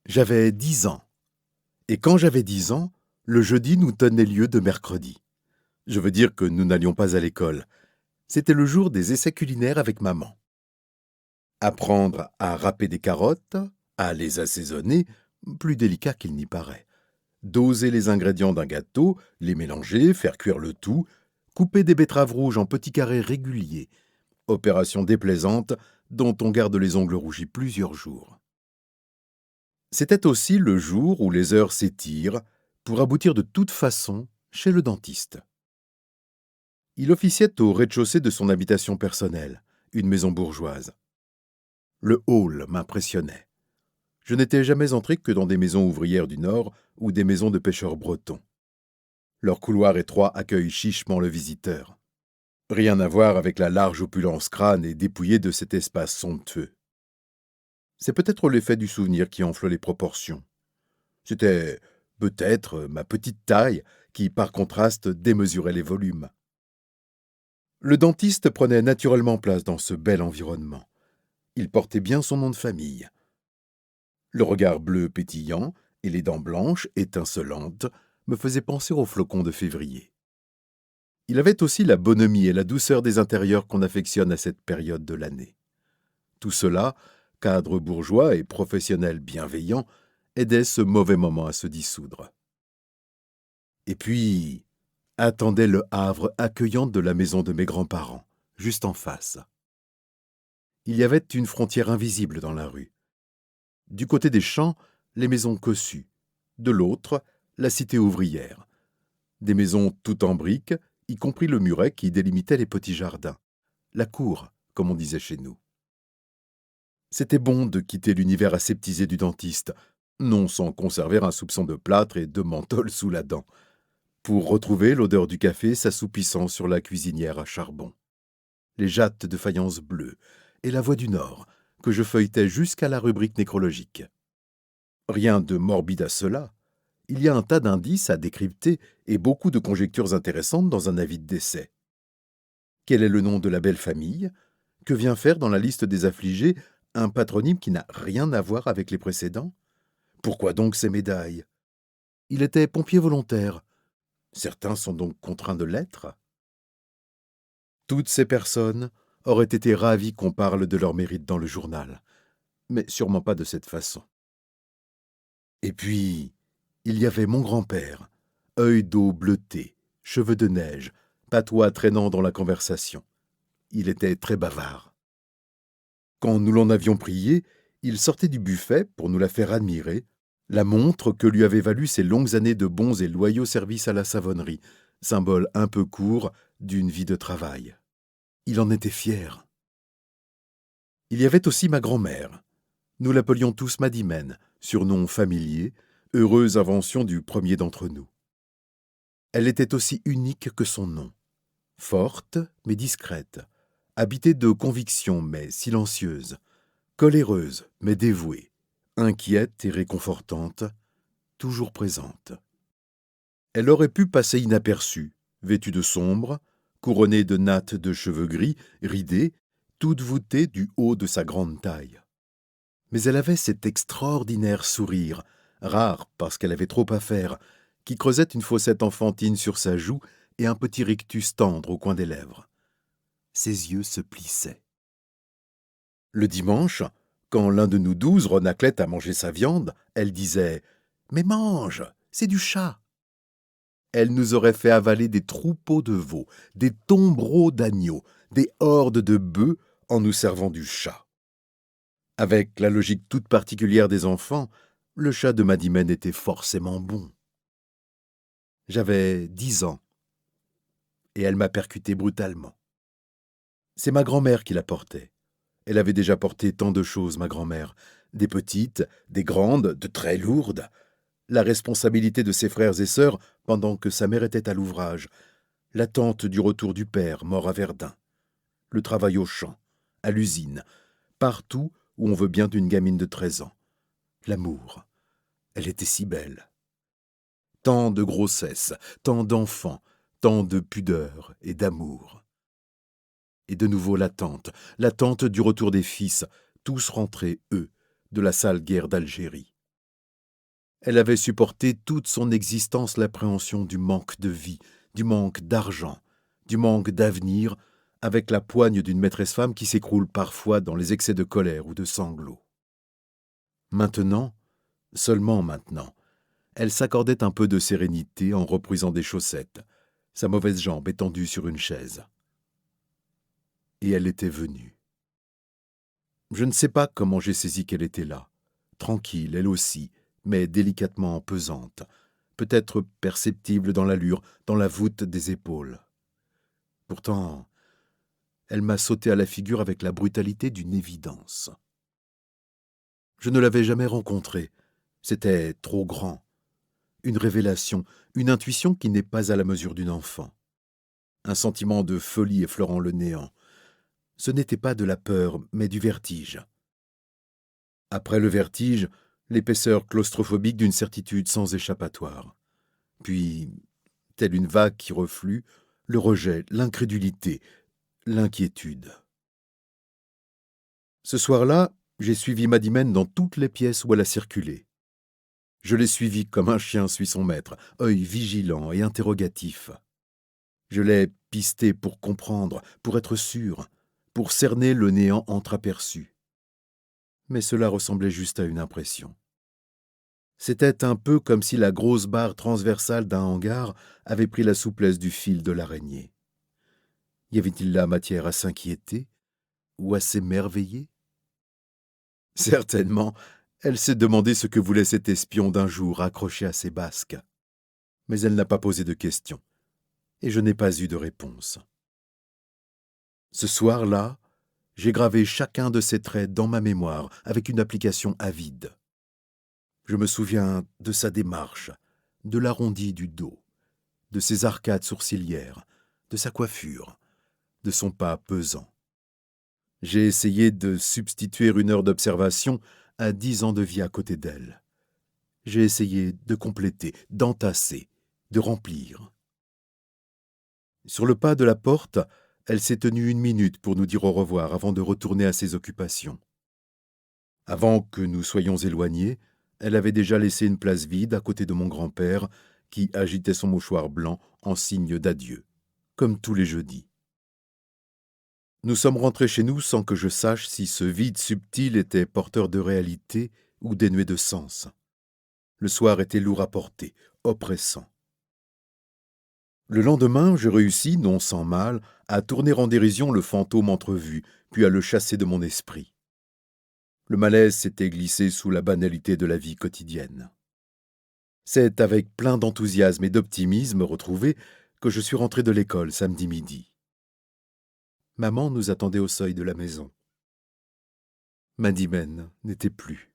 J'avais 10 ans. Et quand j'avais 10 ans, le jeudi nous tenait lieu de mercredi. Je veux dire que nous n'allions pas à l'école. C'était le jour des essais culinaires avec maman. Apprendre à râper des carottes, à les assaisonner, plus délicat qu'il n'y paraît. Doser les ingrédients d'un gâteau, les mélanger, faire cuire le tout, couper des betteraves rouges en petits carrés réguliers. Opération déplaisante dont on garde les ongles rougis plusieurs jours. C'était aussi le jour où les heures s'étirent pour aboutir de toute façon chez le dentiste. Il officiait au rez-de-chaussée de son habitation personnelle, une maison bourgeoise. Le hall m'impressionnait. Je n'étais jamais entré que dans des maisons ouvrières du Nord ou des maisons de pêcheurs bretons. Leur couloir étroit accueille chichement le visiteur. Rien à voir avec la large opulence crâne et dépouillée de cet espace somptueux. C'est peut-être l'effet du souvenir qui enfle les proportions. C'était peut-être ma petite taille qui, par contraste, démesurait les volumes. Le dentiste prenait naturellement place dans ce bel environnement. Il portait bien son nom de famille. Le regard bleu pétillant et les dents blanches, étincelantes, me faisaient penser aux flocons de février. Il avait aussi la bonhomie et la douceur des intérieurs qu'on affectionne à cette période de l'année. Tout cela, cadre bourgeois et professionnel bienveillant, aidait ce mauvais moment à se dissoudre. Et puis, attendait le havre accueillant de la maison de mes grands-parents, juste en face. Il y avait une frontière invisible dans la rue. Du côté des champs, les maisons cossues. De l'autre, la cité ouvrière. Des maisons toutes en briques, y compris le muret qui délimitait les petits jardins. La cour, comme on disait chez nous. C'était bon de quitter l'univers aseptisé du dentiste, non sans conserver un soupçon de plâtre et de menthol sous la dent, pour retrouver l'odeur du café s'assoupissant sur la cuisinière à charbon. Les jattes de faïence bleue et la Voix du Nord, que je feuilletais jusqu'à la rubrique nécrologique. Rien de morbide à cela. Il y a un tas d'indices à décrypter et beaucoup de conjectures intéressantes dans un avis de décès. Quel est le nom de la belle famille? Que vient faire dans la liste des affligés un patronyme qui n'a rien à voir avec les précédents? Pourquoi donc ces médailles? Il était pompier volontaire. Certains sont donc contraints de l'être? Toutes ces personnes auraient été ravies qu'on parle de leur mérite dans le journal, mais sûrement pas de cette façon. Et puis, il y avait mon grand-père, œil d'eau bleuté, cheveux de neige, patois traînant dans la conversation. Il était très bavard. Quand nous l'en avions prié, il sortait du buffet pour nous la faire admirer, la montre que lui avaient valu ses longues années de bons et loyaux services à la savonnerie, symbole un peu court d'une vie de travail. Il en était fier. Il y avait aussi ma grand-mère. Nous l'appelions tous Madimène, surnom familier, heureuse invention du premier d'entre nous. Elle était aussi unique que son nom. Forte, mais discrète, habitée de convictions, mais silencieuse, coléreuse, mais dévouée, inquiète et réconfortante, toujours présente. Elle aurait pu passer inaperçue, vêtue de sombre, couronnée de nattes de cheveux gris, ridée, toute voûtée du haut de sa grande taille. Mais elle avait cet extraordinaire sourire, rare parce qu'elle avait trop à faire, qui creusait une fossette enfantine sur sa joue et un petit rictus tendre au coin des lèvres. Ses yeux se plissaient. Le dimanche, quand l'un de nous 12 renâclait à manger sa viande, elle disait « Mais mange, c'est du chat !» Elle nous aurait fait avaler des troupeaux de veaux, des tombereaux d'agneaux, des hordes de bœufs en nous servant du chat. Avec la logique toute particulière des enfants, le chat de Madimène était forcément bon. J'avais 10 ans, et elle m'a percuté brutalement. C'est ma grand-mère qui la portait. Elle avait déjà porté tant de choses, ma grand-mère, des petites, des grandes, de très lourdes. La responsabilité de ses frères et sœurs pendant que sa mère était à l'ouvrage, l'attente du retour du père, mort à Verdun, le travail au champ, à l'usine, partout où on veut bien d'une gamine de 13 ans. L'amour, elle était si belle. Tant de grossesses, tant d'enfants, tant de pudeur et d'amour. Et de nouveau l'attente du retour des fils, tous rentrés, eux, de la sale guerre d'Algérie. Elle avait supporté toute son existence l'appréhension du manque de vie, du manque d'argent, du manque d'avenir, avec la poigne d'une maîtresse-femme qui s'écroule parfois dans les excès de colère ou de sanglots. Maintenant, seulement maintenant, elle s'accordait un peu de sérénité en reprisant des chaussettes, sa mauvaise jambe étendue sur une chaise. Et elle était venue. Je ne sais pas comment j'ai saisi qu'elle était là, tranquille, elle aussi, mais délicatement pesante, peut-être perceptible dans l'allure, dans la voûte des épaules. Pourtant, elle m'a sauté à la figure avec la brutalité d'une évidence. Je ne l'avais jamais rencontrée, c'était trop grand. Une révélation, une intuition qui n'est pas à la mesure d'une enfant. Un sentiment de folie effleurant le néant. Ce n'était pas de la peur, mais du vertige. Après le vertige, l'épaisseur claustrophobique d'une certitude sans échappatoire. Puis, telle une vague qui reflue, le rejet, l'incrédulité, l'inquiétude. Ce soir-là, j'ai suivi Madimène dans toutes les pièces où elle a circulé. Je l'ai suivie comme un chien suit son maître, œil vigilant et interrogatif. Je l'ai pistée pour comprendre, pour être sûr, pour cerner le néant entreaperçu. Mais cela ressemblait juste à une impression. C'était un peu comme si la grosse barre transversale d'un hangar avait pris la souplesse du fil de l'araignée. Y avait-il là matière à s'inquiéter ou à s'émerveiller? Certainement, elle s'est demandé ce que voulait cet espion d'un jour accroché à ses basques. Mais elle n'a pas posé de questions, et je n'ai pas eu de réponse. Ce soir-là, j'ai gravé chacun de ses traits dans ma mémoire avec une application avide. Je me souviens de sa démarche, de l'arrondi du dos, de ses arcades sourcilières, de sa coiffure, de son pas pesant. J'ai essayé de substituer une heure d'observation à 10 ans de vie à côté d'elle. J'ai essayé de compléter, d'entasser, de remplir. Sur le pas de la porte, elle s'est tenue 1 minute pour nous dire au revoir avant de retourner à ses occupations. Avant que nous soyons éloignés, elle avait déjà laissé une place vide à côté de mon grand-père, qui agitait son mouchoir blanc en signe d'adieu, comme tous les jeudis. Nous sommes rentrés chez nous sans que je sache si ce vide subtil était porteur de réalité ou dénué de sens. Le soir était lourd à porter, oppressant. Le lendemain, je réussis, non sans mal, à tourner en dérision le fantôme entrevu, puis à le chasser de mon esprit. Le malaise s'était glissé sous la banalité de la vie quotidienne. C'est avec plein d'enthousiasme et d'optimisme retrouvé que je suis rentré de l'école samedi midi. Maman nous attendait au seuil de la maison. Madimène n'était plus.